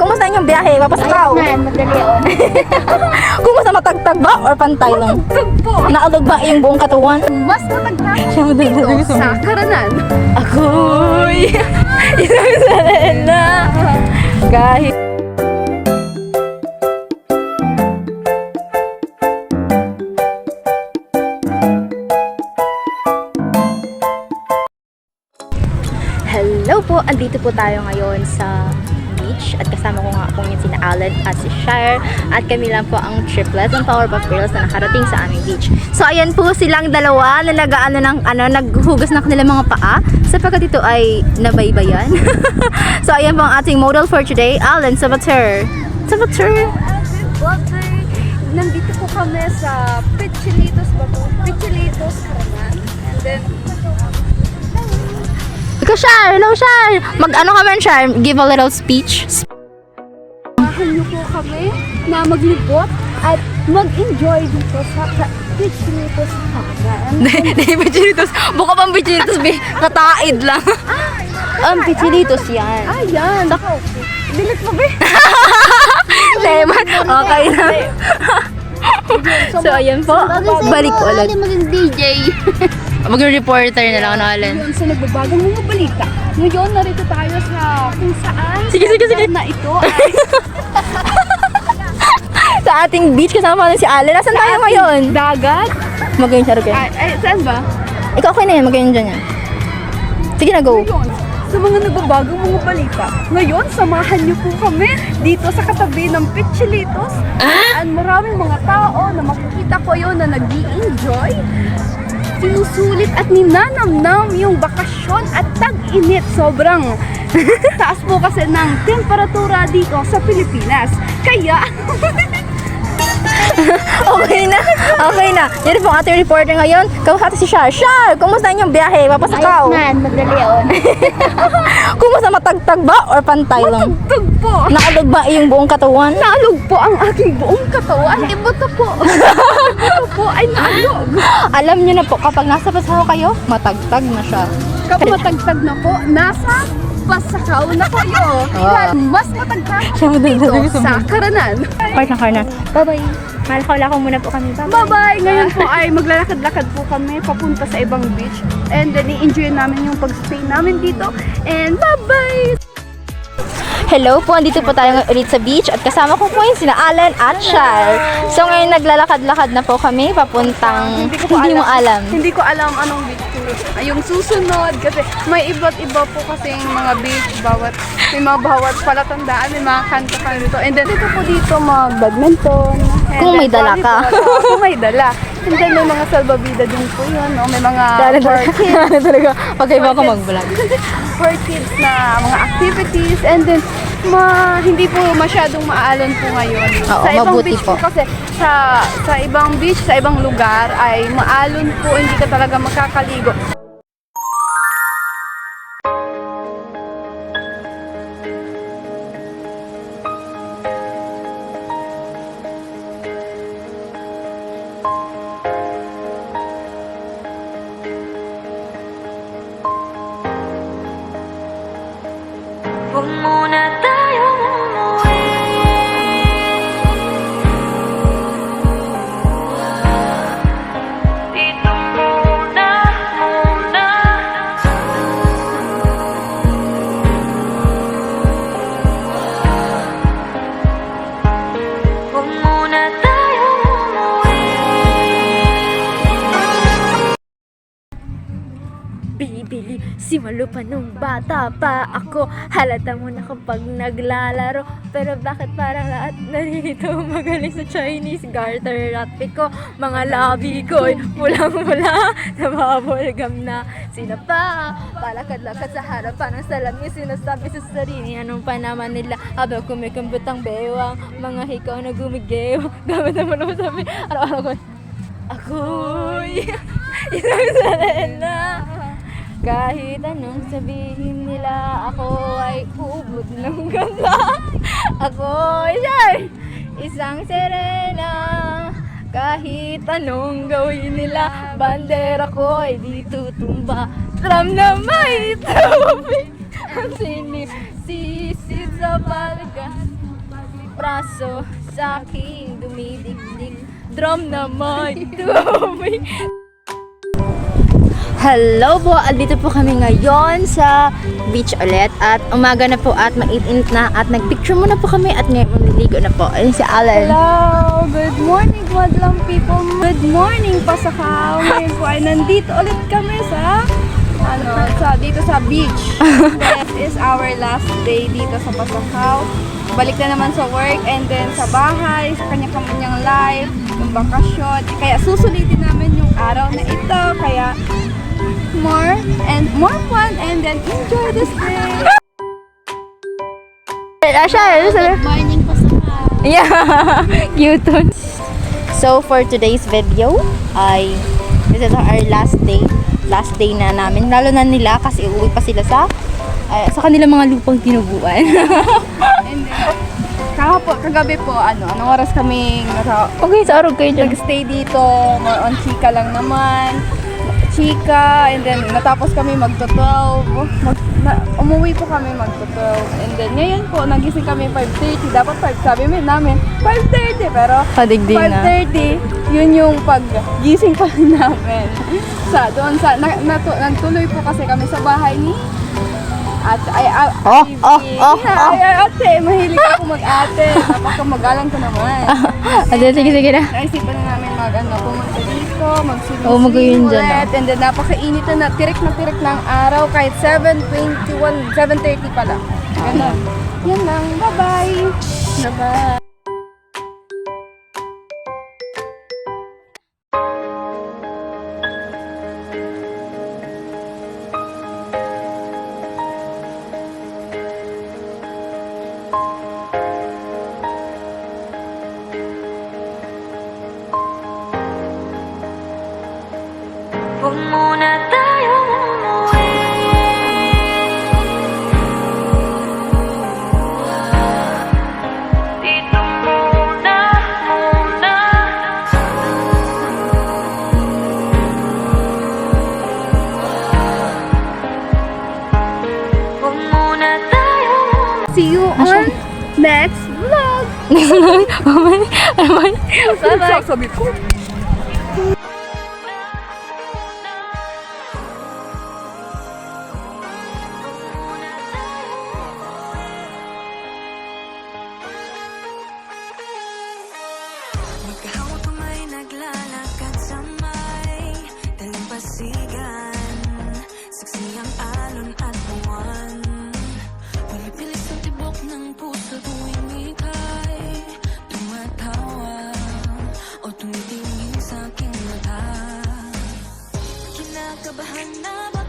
kumusta inyong biyahe? Papasakaw? Man, madali on. Kumusta matagtag ba or pantay lang? Tugpo. Naalog ba yung buong katawan? Mas matagtag Siya mo dito sa Karanan. Ako'y isang sarena kahit Hello po! Andito po tayo ngayon sa beach at kasama ko nga po yung sina Allen at si Shire at kami lang po ang triplets ng Powerpuff Girls na nakarating sa aming beach. So ayan po silang dalawa na naghuhugas ng kanilang mga paa sapagkat ito ay nabaybayan. So ayan po ang ating model for today, Allen Sabater. Nandito po kami sa Pichilitos Karanan. And then, Ikaw, Shire! Hello, Shire! Mag-ano ka man, Shire? Give a little speech. samahan niyo po kami na maglibot at mag-enjoy dito sa Pichilitos Karanan. Hindi, Pichilitos. Buka pang Pichilitos, kataid lang. Ang Pichilitos yan. Ayan! Bilit mo, be? Lemon. Okay na. So, ayan po. Balik ko ulit. Maging DJ. Mag-reporter na lang, ano, Allen? Ngayon sa nagbabagong mga balita. Ngayon, narito tayo sa kung saan Sige. na ito ay Sa ating beach, kasama natin si Allen. Nasaan tayo ngayon? dagat. Magayon siya, Ruben. Ay, saan ba? Ikaw, okay na yan. Magayon dyan yan. Sige na, go. Ngayon, sa mga nagbabagong mga balita. Ngayon, samahan niyo po kami dito sa katabi ng Pichilitos. At maraming mga tao na makikita ko yun na nag-i-enjoy. Sinusulit at ninanamnam yung bakasyon at tag-init. Sobrang taas po kasi ng temperatura dito sa Pilipinas. Kaya, Okay na. Yan po ang ating reporter ngayon. Kawahati si Shar. Shar, kumusta inyong biyahe? Papasakaw? man, madali on. Kumusta matagtag ba or pantay lang? Tug po. Naalog ba yung buong katawan? Naalog po ang aking buong katawan. Ibuto po. Ibuto po ay naalog. Alam niyo na po, kapag nasa pasaho kayo, matagtag na siya. Kapag matagtag na po, nasa pasakaw na kayo. Wow. Mas matagtag Siya mo din dito sabi sa sa Karanan. Partner. Bye-bye. Malakaw muna po kami. Bye-bye! Ngayon po ay maglalakad-lakad po kami papunta sa ibang beach. And then i-enjoy namin yung pag-stay namin dito. And bye-bye! Hello po, andito po tayo ulit sa beach at kasama ko po yung sina Allen at Shar. So ngayon naglalakad-lakad na po kami papuntang hindi mo alam. Hindi ko alam anong beach to. Ay, yung susunod kasi may iba't iba po kasing mga beach may mga bawat palatandaan, may mga kanto-kanto. And then dito mag-badminton. And Kung may then, dala ka. Kung may dala. And then may mga salbabida din po yun, no? May mga for kids. Talaga, pagkaiba ko mag-vlog. For kids na mga activities. And then hindi po masyadong maaalon po ngayon. Oo, Sa ibang mabuti beach po po. kasi sa ibang beach, sa ibang lugar ay maalon po, hindi ka talaga makakaligo. Huwag muna tayong umuwi. Dito muna. Huwag muna tayong umuwi. Bili simalo pa nung bata pa ako. Halata mo na kapag naglalaro. Pero bakit parang lahat narito magaling sa Chinese garter outfit ko? Mga labi ko'y pulang-pula. Nababulgam na sila pa. Palakad-lakad sa harapan ng salamin. Sinasabi sa sarili anong pa naman nila. Habang kumikambot ang bewang. Mga hikaw na gumigew. Gamit naman ako sabi. Araw-araw ko. Ako'y isang sarena. Kahit anong sabihin nila, ako ay ubod ng ganda. Ako ay isang serena. Kahit anong gawin nila, bandera ko ay di tutumba. Tram na may tubig, ang sinisisid sa balagan. aso sa aking dumidigdig. Drum na may tubig. Hello po! Andito po kami ngayon sa beach ulit at umaga na po at mainit na at nagpicture muna po kami at ngayon mamiligo na po. Ayun si Alan. Hello! Good morning, madlang people! Good morning, Pasakaw! Ngayon po ay nandito ulit kami dito sa beach. This is our last day dito sa Pasakaw. Balik na naman sa work and then sa bahay, sa kanya-kanyang life, yung bakasyon. Kaya susulitin namin yung araw na ito. Kaya more fun and then enjoy this day. Asha, Morning, Pasakaw! yeah, cute. So for today's video ay this is our last day na namin. Lalo na nila kasi uuwi pa sila sa kanilang mga lupang tinubuan. And then, kagabi po, anong oras kaming Okay, sa araw kayo dyan. nag-stay dito, more on chika lang naman. Chika, and then natapos kami magto-12. Umuwi po kami magto-12. And then ngayon po, nagising kami 5:30. Dapat 5, sabi namin 5:30, pero Padigdig na. 5:30, yun yung paggising pa rin namin. Nagtuloy po kasi kami sa bahay ni ate, mahilig ako mag-ate. Napakamagalang ko naman. Sige na. Naisipan na namin pumunta dito, Oo, mag-yun mag-swimming dyan, ulit. And then napakainit na tirik ng araw kahit 7:21, 7:30 pala. Ganun. Yan lang. Bye-bye. Bye-bye. Huwag muna tayong umuwi. Dito muna. Huwag muna tayong umuwi. See you on next vlog. Bye-bye. Sabi ko. Magkahawak kamay naglalakad sa may dalampasigan. Saksi ang alon at buwan. Pili-pili sa tibok ng puso tuwing ika'y tumatawa o tumitingin sa aking mata. Kinakabahan na ba?